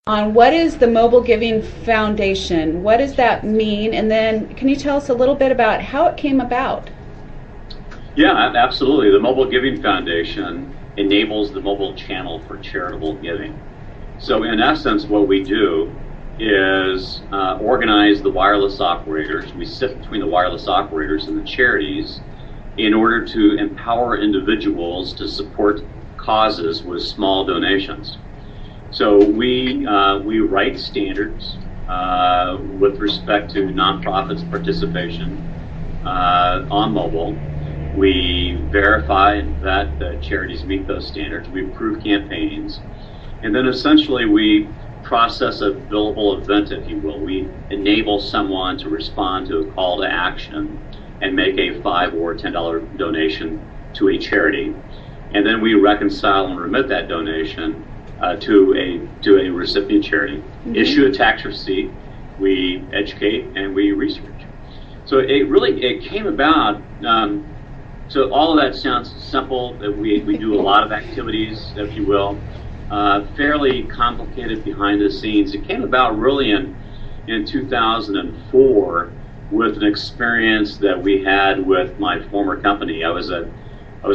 on what is the Mobile Giving Foundation? What does that mean? And then can you tell us a little bit about how it came about? Yeah, absolutely. The Mobile Giving Foundation enables the mobile channel for charitable giving. So in essence, what we do is organize the wireless operators. We sit between the wireless operators and the charities in order to empower individuals to support causes with small donations. So we write standards with respect to nonprofits' participation on mobile. We verify and vet that charities meet those standards. We approve campaigns. And then essentially we process a billable event, if you will. We enable someone to respond to a call to action and make a $5 or $10 donation to a charity. And then we reconcile and remit that donation to a recipient charity, issue a tax receipt, we educate, and we research. So it came about, so all of that sounds simple, that we do a lot of activities, if you will, fairly complicated behind the scenes. It came about really in 2004 with an experience that we had with my former company. I was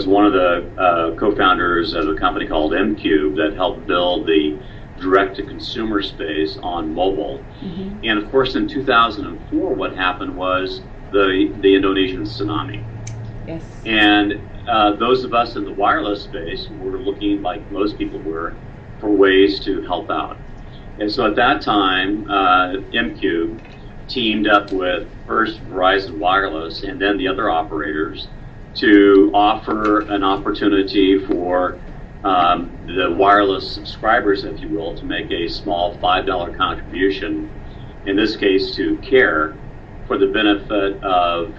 one of the co-founders of a company called MCube that helped build the direct-to-consumer space on mobile. And of course, in 2004, what happened was the Indonesian tsunami. Yes. And those of us in the wireless space were looking, like most people were, for ways to help out. And so at that time, MCube teamed up with first Verizon Wireless and then the other operators to offer an opportunity for the wireless subscribers, if you will, to make a small $5 contribution, in this case to CARE, for the benefit of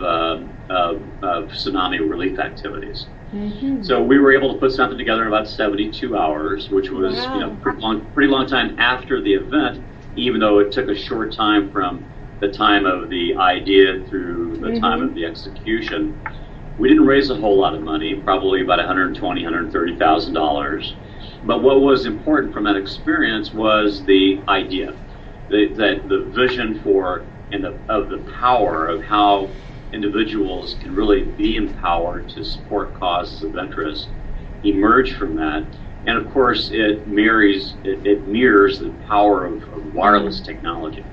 tsunami relief activities. So we were able to put something together in about 72 hours, which was pretty long time after the event, even though it took a short time from the time of the idea through the time of the execution. We didn't raise a whole lot of money, probably about $120,000, $130,000. But what was important from that experience was the idea, the vision for of the power of how individuals can really be empowered to support causes of interest emerged from that. And of course, it mirrors the power of wireless technology.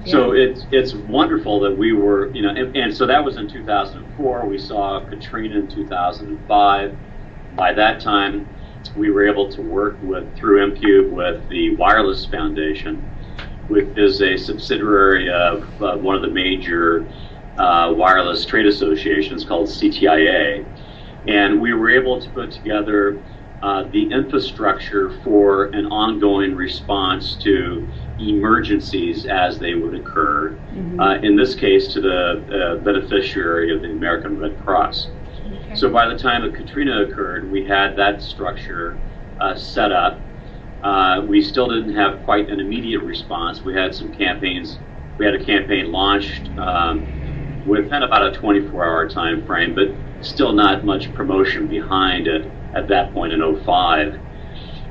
Yeah. So it's wonderful that we were, and so that was in 2004. We saw Katrina in 2005. By that time, we were able to work through MCube with the Wireless Foundation, which is a subsidiary of one of the major wireless trade associations called CTIA. And we were able to put together the infrastructure for an ongoing response to emergencies as they would occur, in this case to the beneficiary of the American Red Cross. Okay. So by the time that Katrina occurred, we had that structure set up. We still didn't have quite an immediate response. We had some campaigns. We had a campaign launched within about a 24-hour time frame, but still not much promotion behind it at that point in 2005.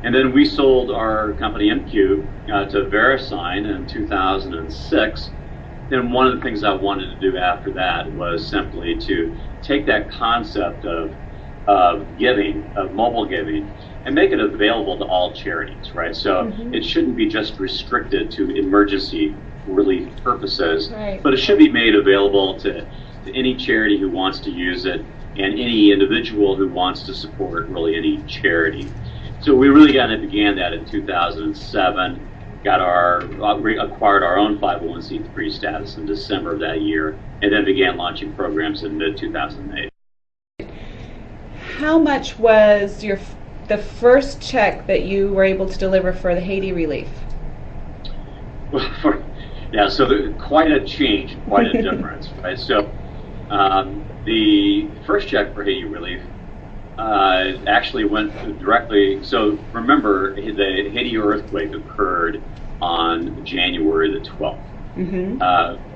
And then we sold our company MCube to VeriSign in 2006. And one of the things I wanted to do after that was simply to take that concept of giving, of mobile giving, and make it available to all charities, right? So it shouldn't be just restricted to emergency relief purposes, but it should be made available to any charity who wants to use it and any individual who wants to support really any charity. So we really began that in 2007, acquired our own 501c3 status in December of that year, and then began launching programs in mid-2008. How much was the first check that you were able to deliver for the Haiti relief? So quite a change, quite a difference, right? So the first check for Haiti relief actually went directly. So remember, the Haiti earthquake occurred on January the 12th.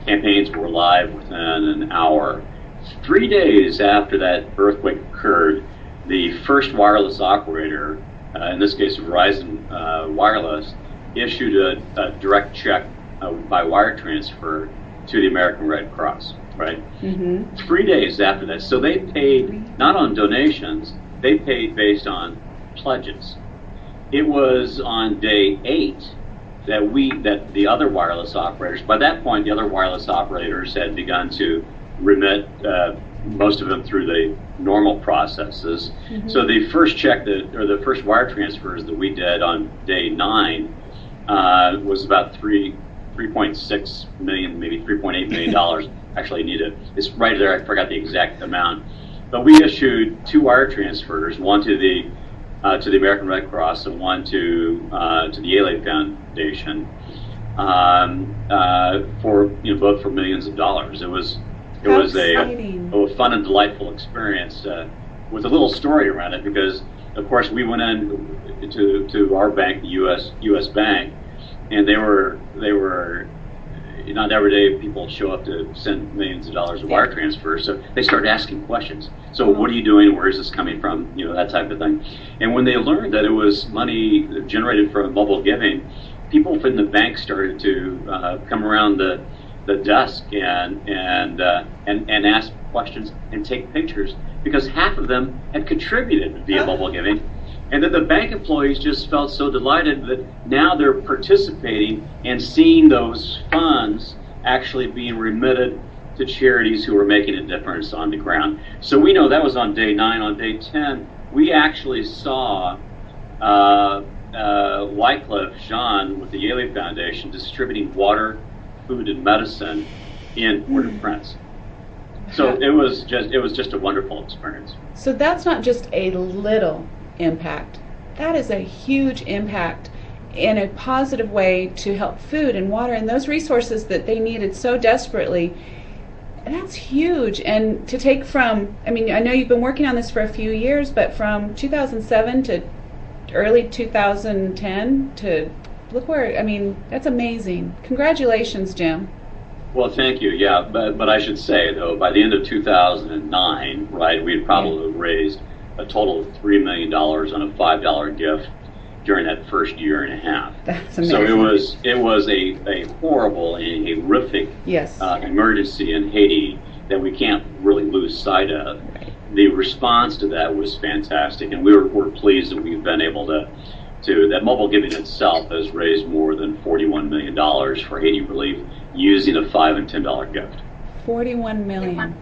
Campaigns were live within an hour. 3 days after that earthquake occurred, the first wireless operator, in this case Verizon Wireless, issued a direct check by wire transfer to the American Red Cross, right? 3 days after that. So they paid not on donations, they paid based on pledges. It was on day 8 that the other wireless operators, by that point the other wireless operators had begun to remit, most of them through the normal processes. So the first check the first wire transfers that we did on day 9 was about 3.6 million, maybe 3.8 million dollars. Actually, it's right there. I forgot the exact amount, but we issued 2 wire transfers, one to the American Red Cross and one to the Yale Foundation, for both for millions of dollars. It was a fun and delightful experience with a little story around it, because of course we went in to our bank, the U.S. Bank, and they were not every day people show up to send millions of dollars of wire transfers, so they started asking questions. So what are you doing? Where is this coming from? That type of thing. And when they learned that it was money generated from mobile giving, people from the bank started to come around the desk and ask questions and take pictures, because half of them had contributed via mobile giving. And then the bank employees just felt so delighted that now they're participating and seeing those funds actually being remitted to charities who are making a difference on the ground. So we know that was on day 9. On day 10, we actually saw Wycliffe Jean with the Yale Foundation distributing water, food, and medicine in Port-au-Prince. So it was just a wonderful experience. So that's not just a little impact. That is a huge impact in a positive way to help food and water and those resources that they needed so desperately. That's huge. And to take from, I know you've been working on this for a few years, but from 2007 to early 2010 to look where, that's amazing. Congratulations, Jim. Well, thank you. Yeah, but I should say, though, by the end of 2009, right, we had probably raised a total of $3 million on a $5 gift during that first year and a half. That's amazing. So it was a horrible and a horrific emergency in Haiti that we can't really lose sight of. Right. The response to that was fantastic, and we're pleased that we've been able to that mobile giving itself has raised more than $41 million for Haiti relief using a $5 and $10 gift. $41 million.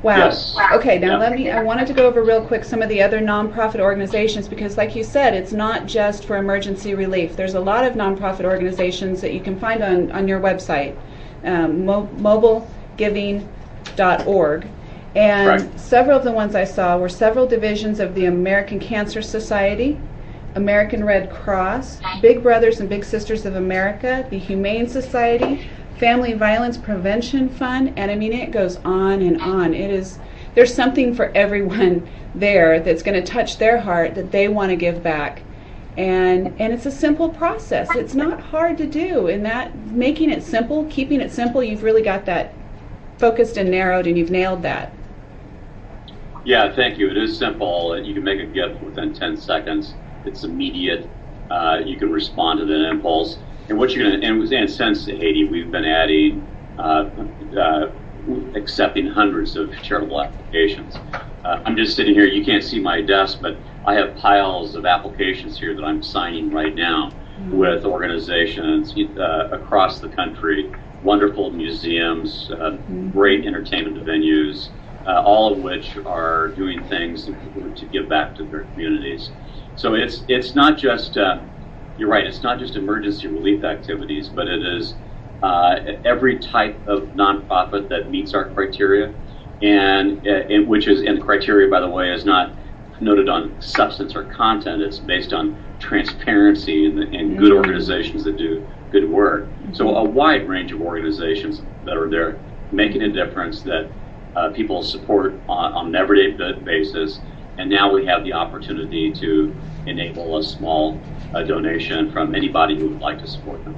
Wow. Yes. Okay, now I wanted to go over real quick some of the other nonprofit organizations, because like you said, it's not just for emergency relief. There's a lot of nonprofit organizations that you can find on your website, mobilegiving.org. And Correct. Several of the ones I saw were several divisions of the American Cancer Society, American Red Cross, Big Brothers and Big Sisters of America, the Humane Society, Family Violence Prevention Fund, and it goes on and on. There's something for everyone there that's going to touch their heart that they want to give back. And it's a simple process. It's not hard to do. And that making it simple, keeping it simple, you've really got that focused and narrowed, and you've nailed that. Yeah, thank you. It is simple. You can make a gift within 10 seconds. It's immediate. You can respond to the impulse. And what you're going to, and since Haiti, we've been adding, accepting hundreds of charitable applications. I'm just sitting here. You can't see my desk, but I have piles of applications here that I'm signing right now with organizations across the country, wonderful museums, great entertainment venues, all of which are doing things to give back to their communities. So it's not just. You're right, it's not just emergency relief activities, but it is every type of nonprofit that meets our criteria, and the criteria, by the way, is not noted on substance or content. It's based on transparency and good organizations that do good work. So a wide range of organizations that are there making a difference that people support on an everyday basis, and now we have the opportunity to enable a small donation from anybody who would like to support them.